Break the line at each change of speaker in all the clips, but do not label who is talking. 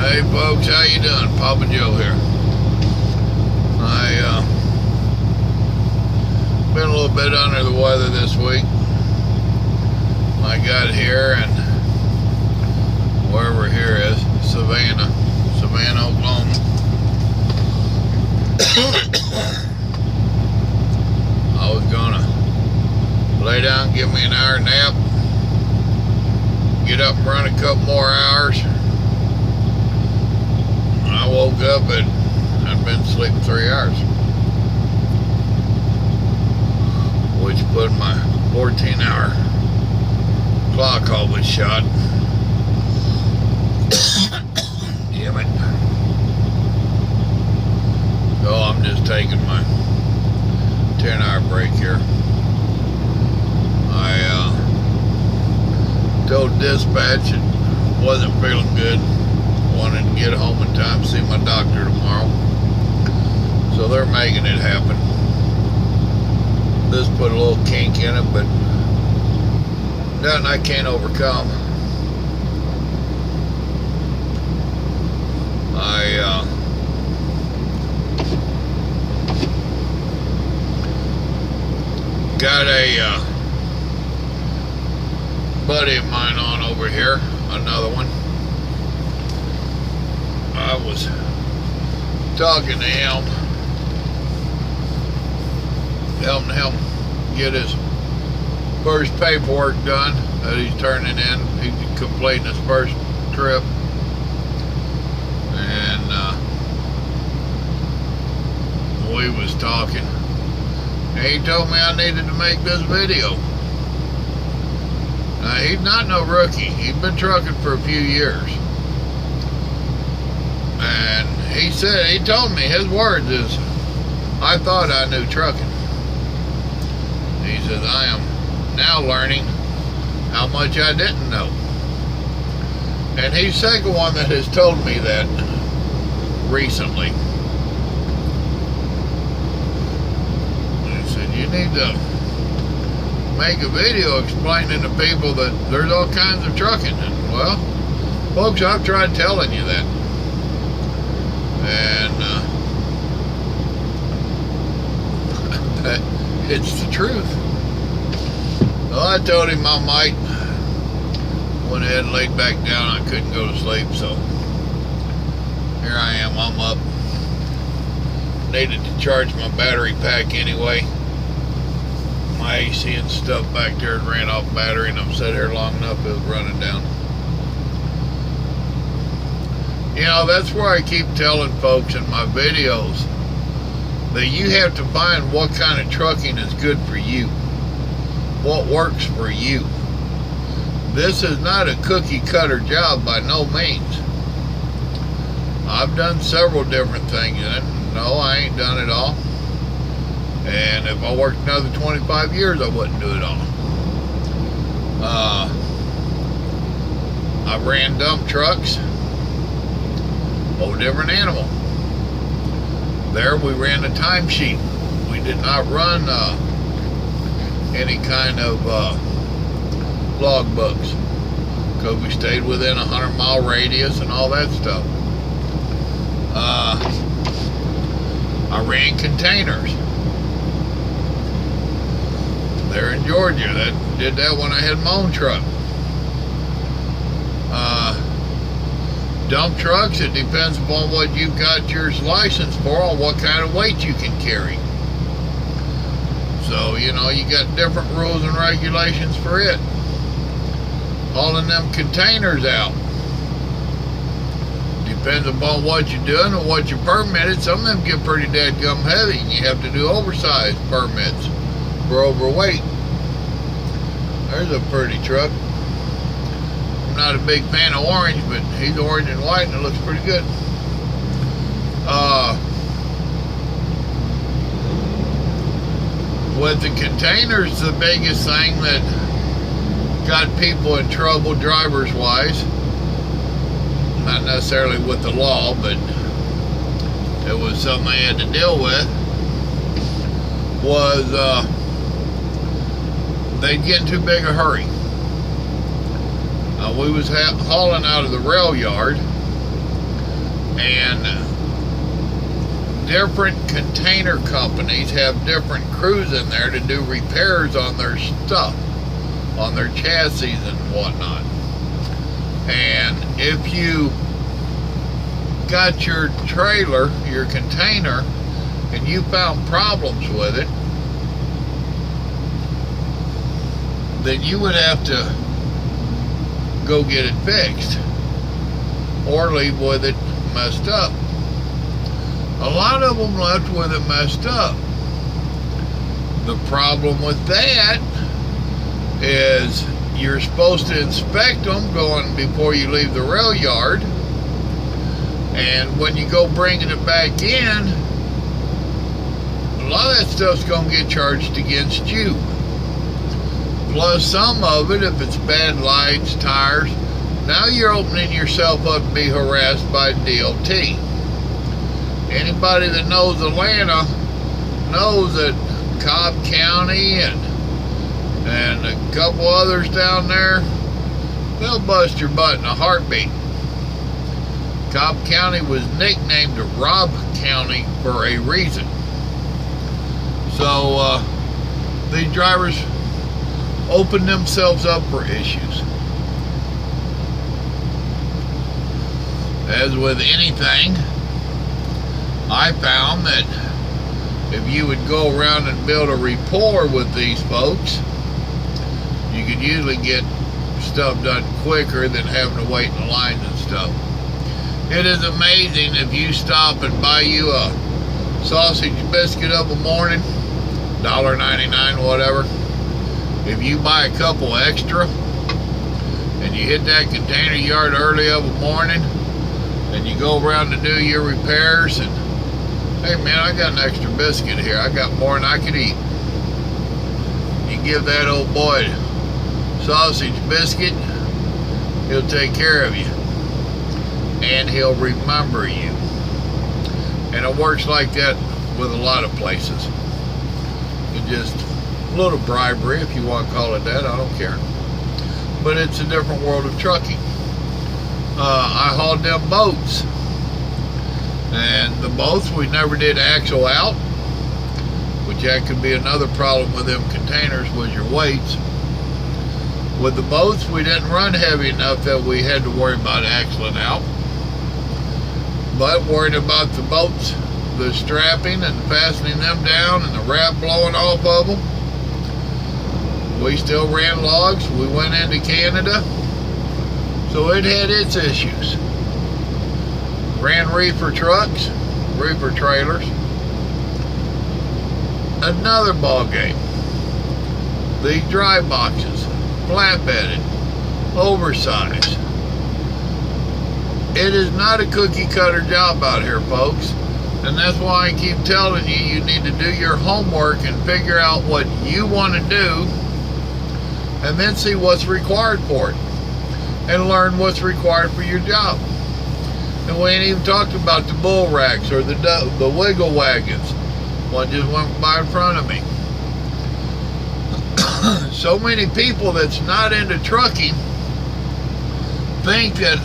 Hey folks, how you doing? Papa Joe here. I been a little bit under the weather this week. I got here and wherever here is, Savannah, Oklahoma. I was gonna lay down, give me an hour nap, get up and run a couple more hours. I woke up and I'd been sleeping 3 hours, which put my 14-hour clock always shot. Damn it. So I'm just taking my 10-hour break here. I told dispatch it wasn't feeling good. Wanted to get home in time to see my doctor tomorrow. So they're making it happen. This put a little kink in it, but nothing I can't overcome. I got a buddy of mine on over here, another one. I was talking to him, helping him get his first paperwork done that he's turning in. He's completing his first trip, and we was talking, and he told me I needed to make this video. Now, he's not no rookie. He's been trucking for a few years. And he told me, his words is, I thought I knew trucking. He says, I am now learning how much I didn't know. And he's the second one that has told me that recently. He said, you need to make a video explaining to people that there's all kinds of trucking. And, well, folks, I've tried telling you that. And it's the truth. Well, I told him I might. Went ahead and laid back down. I couldn't go to sleep, so here I am. I'm up. Needed to charge my battery pack anyway. My AC and stuff back there ran off battery, and I'm sitting here long enough it was running down. You know, that's where I keep telling folks in my videos that you have to find what kind of trucking is good for you, what works for you. This is not a cookie cutter job by no means. I've done several different things in it. No, I ain't done it all. And if I worked another 25 years, I wouldn't do it all. I ran dump trucks. Whole different animal. There we ran a timesheet. We did not run any kind of log books, because we stayed within a 100-mile radius and all that stuff. I ran containers there in Georgia. Did that when I had my own truck. Dump trucks, it depends upon what you've got your license for, on what kind of weight you can carry. So, you know, you got different rules and regulations for it. Hauling them containers out depends upon what you're doing and what you're permitted. Some of them get pretty dadgum heavy, and you have to do oversized permits for overweight. There's a pretty truck. Not a big fan of orange, but he's orange and white and it looks pretty good. With the containers, the biggest thing that got people in trouble drivers wise, not necessarily with the law, but it was something I had to deal with, was they'd get in too big a hurry. We was hauling out of the rail yard, And different container companies have different crews in there to do repairs on their stuff, on their chassis and whatnot. And if you got your trailer, your container, and you found problems with it, then you would have to go get it fixed or leave with it messed up. A lot of them left with it messed up. The problem with that is you're supposed to inspect them going before you leave the rail yard, and when you go bringing it back in, a lot of that stuff's going to get charged against you. Plus some of it, if it's bad lights, tires, now you're opening yourself up to be harassed by DOT. Anybody that knows Atlanta knows that Cobb County and a couple others down there, they'll bust your butt in a heartbeat. Cobb County was nicknamed Rob County for a reason. So these drivers open themselves up for issues. As with anything, I found that if you would go around and build a rapport with these folks, you could usually get stuff done quicker than having to wait in lines and stuff. It is amazing if you stop and buy you a sausage biscuit of a morning, $1.99, whatever. If you buy a couple extra and you hit that container yard early of a morning and you go around to do your repairs and, hey man, I got an extra biscuit here. I got more than I could eat. You give that old boy sausage biscuit, he'll take care of you. And he'll remember you. And it works like that with a lot of places. It just a little bribery, if you want to call it that, I don't care. But it's a different world of trucking. I hauled them boats. And the boats, we never did axle out, which that could be another problem with them containers, was your weights. With the boats, we didn't run heavy enough that we had to worry about axling out. But worried about the boats, the strapping and fastening them down and the wrap blowing off of them. We still ran logs. We went into Canada, so it had its issues. Ran reefer trucks, reefer trailers. Another ball game. These dry boxes, flatbedded, oversized. It is not a cookie cutter job out here, folks. And that's why I keep telling you, you need to do your homework and figure out what you want to do, and then see what's required for it, and learn what's required for your job. And we ain't even talked about the bull racks or the wiggle wagons. One just went by in front of me. So many people that's not into trucking think that,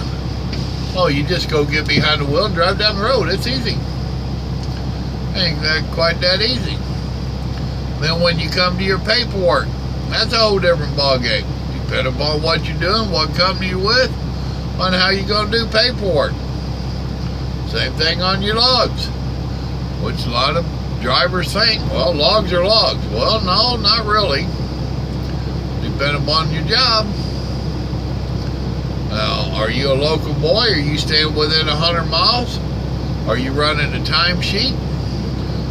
oh, you just go get behind the wheel and drive down the road. It's easy. Ain't that quite that easy. Then when you come to your paperwork, that's a whole different ballgame. Depending upon what you're doing, what company you're with, on how you're going to do paperwork. Same thing on your logs, which a lot of drivers think, well, logs are logs. Well, no, not really. Depending upon your job. Now, are you a local boy? Are you staying within 100 miles? Are you running a timesheet?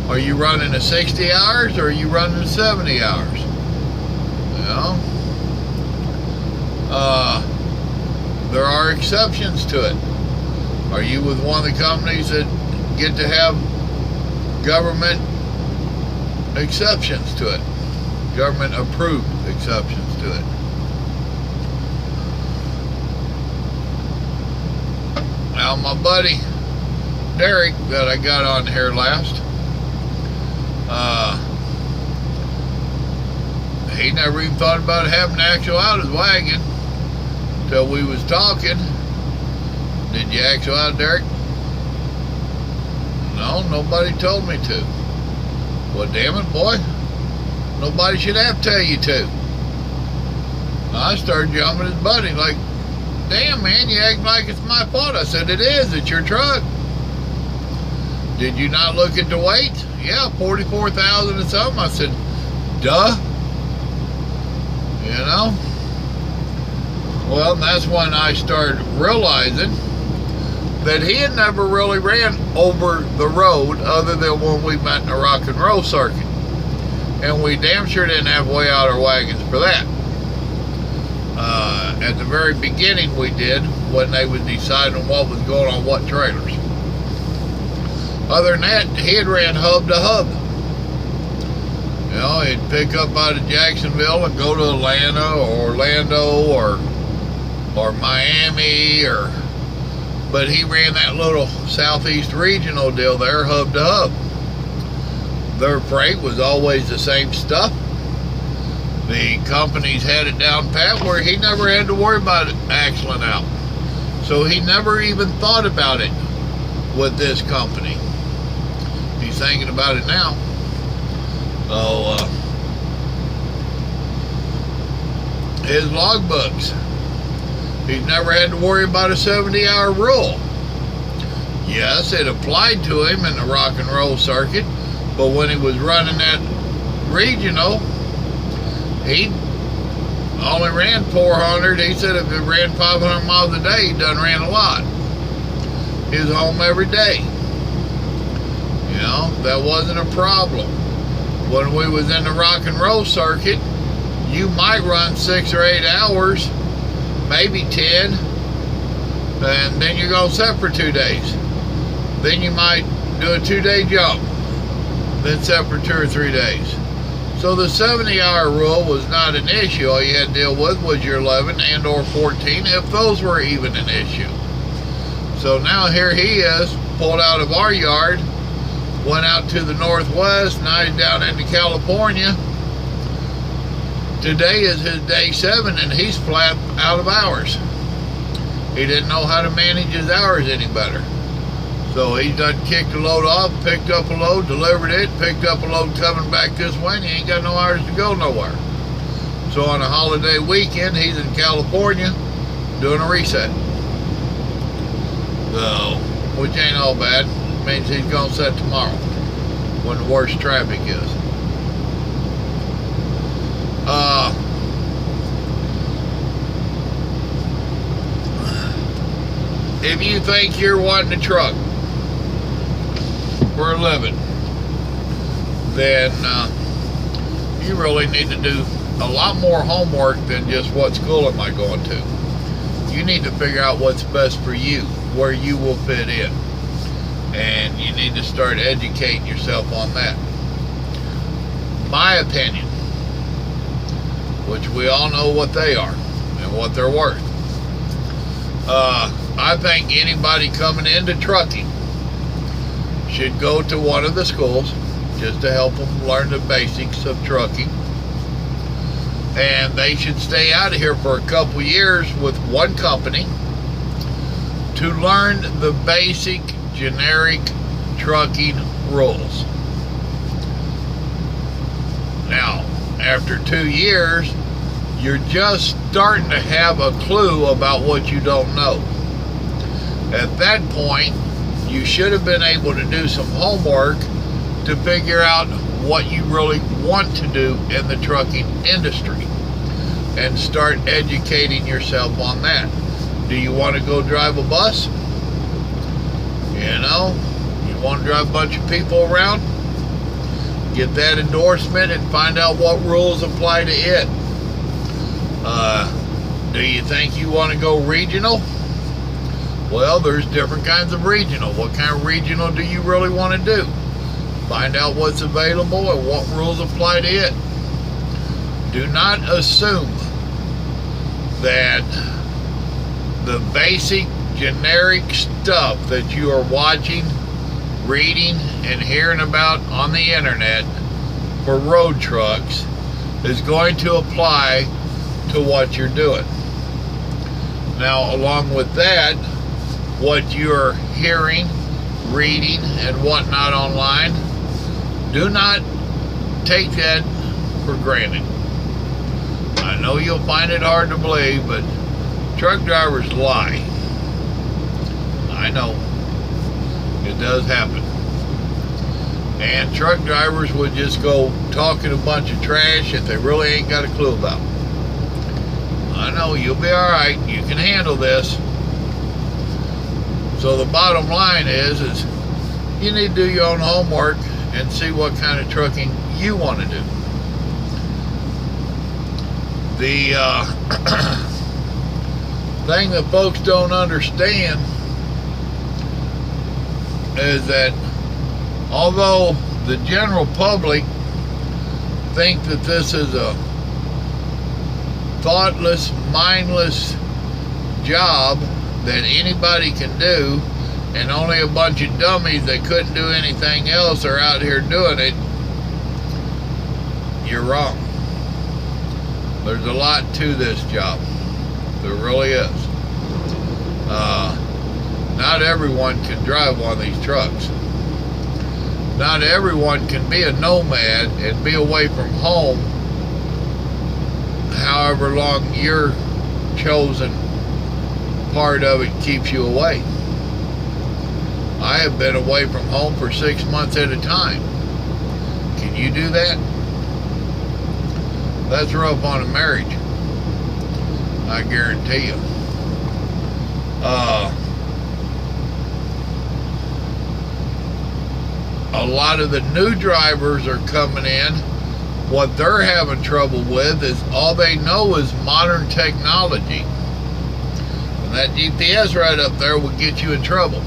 Are you running a 60 hours or are you running 70 hours? You know? There are exceptions to it. Are you with one of the companies that get to have government exceptions to it? Government approved exceptions to it. Now my buddy Derek that I got on here last, he never even thought about having to axle out his wagon until we was talking. Did you axle out, Derek? No, nobody told me to. Well, damn it, boy. Nobody should have to tell you to. I started jumping his buddy like, damn, man, you act like it's my fault. I said, it is. It's your truck. Did you not look at the weight? Yeah, 44,000 and something. I said, duh. You know? Well, that's when I started realizing that he had never really ran over the road other than when we met in a rock and roll circuit. And we damn sure didn't have way out our wagons for that. At the very beginning we did, when they was deciding what was going on what trailers. Other than that, he had ran hub to hub. You know, he'd pick up out of Jacksonville and go to Atlanta or Orlando or Miami, but he ran that little Southeast regional deal there, hub to hub. Their freight was always the same stuff. The companies had it down pat where he never had to worry about it axling out. So he never even thought about it with this company. He's thinking about it now. So, his logbooks. He's never had to worry about a 70-hour rule. Yes, it applied to him in the rock and roll circuit, but when he was running that regional, he only ran 400. He said if it ran 500 miles a day, he done ran a lot. He was home every day. You know, that wasn't a problem. When we was in the rock and roll circuit, you might run 6 or 8 hours, maybe 10, and then you're going to set for 2 days. Then you might do a 2-day jump, then set for 2 or 3 days. So the 70-hour rule was not an issue. All you had to deal with was your 11 and or 14, if those were even an issue. So now here he is, pulled out of our yard, went out to the Northwest, now he's down into California. Today is his day 7 and he's flat out of hours. He didn't know how to manage his hours any better. So he done kicked a load off, picked up a load, delivered it, picked up a load coming back this way, and he ain't got no hours to go nowhere. So on a holiday weekend, he's in California doing a reset. So, which ain't all bad. Means he's gonna set tomorrow when the worst traffic is. If you think you're wanting a truck for a living, then you really need to do a lot more homework than just what school am I going to. You need to figure out what's best for you, where you will fit in, and you need to start educating yourself on that. My opinion, which we all know what they are and what they're worth. I think anybody coming into trucking should go to one of the schools just to help them learn the basics of trucking. And they should stay out of here for a couple years with one company to learn the basic generic trucking rules. Now, after 2 years, you're just starting to have a clue about what you don't know. At that point, you should have been able to do some homework to figure out what you really want to do in the trucking industry and start educating yourself on that. Do you want to go drive a bus? You know, you want to drive a bunch of people around? Get that endorsement and find out what rules apply to it. Do you think you want to go regional? Well, there's different kinds of regional. What kind of regional do you really want to do? Find out what's available and what rules apply to it. Do not assume that the basic generic stuff that you are watching, reading, and hearing about on the internet for road trucks is going to apply to what you're doing. Now, along with that, what you're hearing reading and whatnot online, do not take that for granted. I know you'll find it hard to believe, but truck drivers lie. I know. It does happen. And truck drivers would just go talking a bunch of trash that they really ain't got a clue about. I know, you'll be alright. You can handle this. So the bottom line is you need to do your own homework and see what kind of trucking you want to do. The thing that folks don't understand is that although the general public think that this is a thoughtless, mindless job that anybody can do, and only a bunch of dummies that couldn't do anything else are out here doing it, you're wrong. There's a lot to this job. There really is. Not everyone can drive one of these trucks. Not everyone can be a nomad and be away from home however long your chosen part of it keeps you away. I have been away from home for 6 months at a time. Can you do that? That's rough on a marriage, I guarantee you. A lot of the new drivers are coming in. What they're having trouble with is all they know is modern technology. And that GPS right up there will get you in trouble.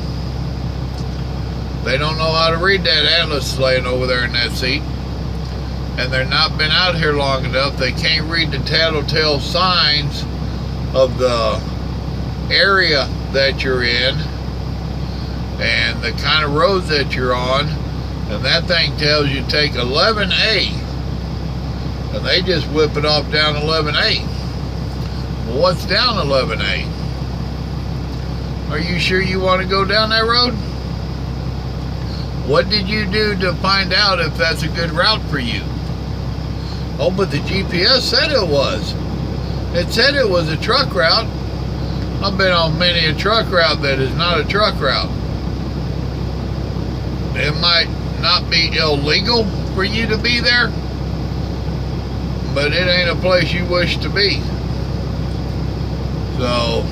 They don't know how to read that atlas laying over there in that seat. And they're not been out here long enough. They can't read the tattletale signs of the area that you're in and the kind of roads that you're on. And that thing tells you take 11A, and they just whip it off down 11A. Well, what's down 11A? Are you sure you want to go down that road? What did you do to find out if that's a good route for you? Oh, but the GPS said it was. It said it was a truck route. I've been on many a truck route that is not a truck route. It might not be illegal for you to be there, but it ain't a place you wish to be. So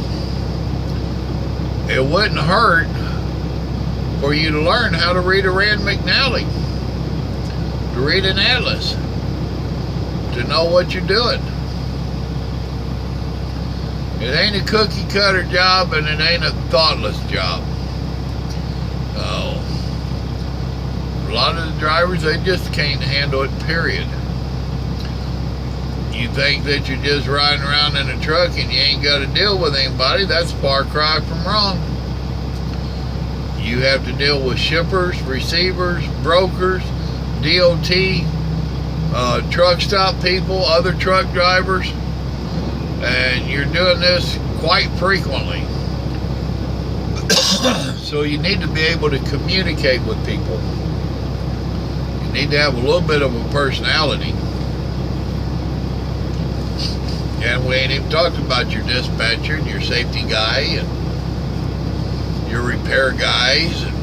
it wouldn't hurt for you to learn how to read a Rand McNally, to read an atlas, to know what you're doing. It ain't a cookie cutter job, and it ain't a thoughtless job. So a lot of the drivers, they just can't handle it, period. You think that you're just riding around in a truck and you ain't got to deal with anybody. That's a far cry from wrong. You have to deal with shippers, receivers, brokers, DOT, truck stop people, other truck drivers, and you're doing this quite frequently. So you need to be able to communicate with people. Need to have a little bit of a personality. And we ain't even talked about your dispatcher and your safety guy and your repair guys and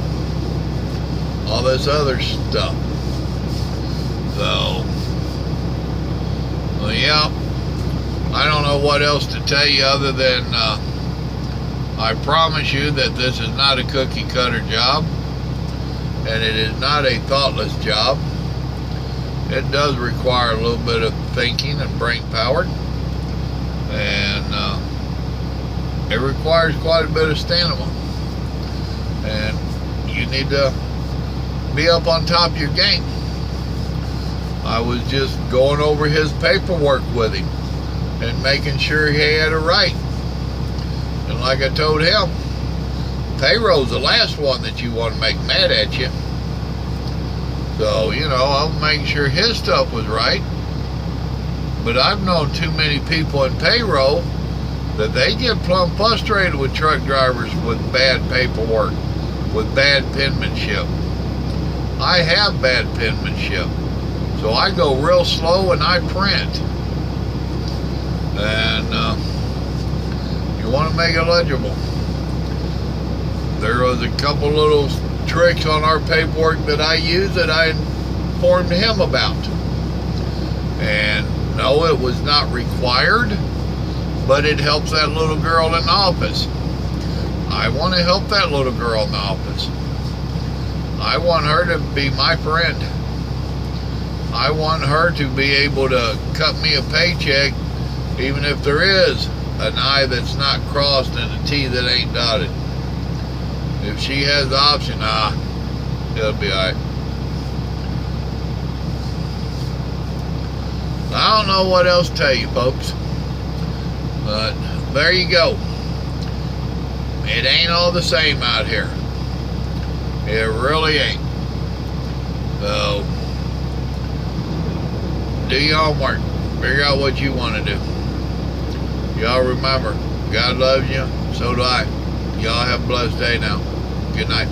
all this other stuff. So, well, yeah, I don't know what else to tell you other than I promise you that this is not a cookie cutter job. And it is not a thoughtless job. It does require a little bit of thinking and brain power. And it requires quite a bit of stamina. And you need to be up on top of your game. I was just going over his paperwork with him and making sure he had it right. And like I told him, payroll's the last one that you want to make mad at you. So, you know, I'll make sure his stuff was right. But I've known too many people in payroll that they get plumb frustrated with truck drivers with bad paperwork. with bad penmanship. I have bad penmanship, so I go real slow and I print. And you want to make it legible. There was a couple little tricks on our paperwork that I use that I informed him about. And no, it was not required, but it helps that little girl in the office. I want to help that little girl in the office. I want her to be my friend. I want her to be able to cut me a paycheck, even if there is an I that's not crossed and a T that ain't dotted. If she has the option, it'll be alright. I don't know what else to tell you, folks, but there you go. It ain't all the same out here. It really ain't. So, do your homework. Figure out what you want to do. Y'all remember, God loves you, so do I. Y'all have a blessed day now. Good night.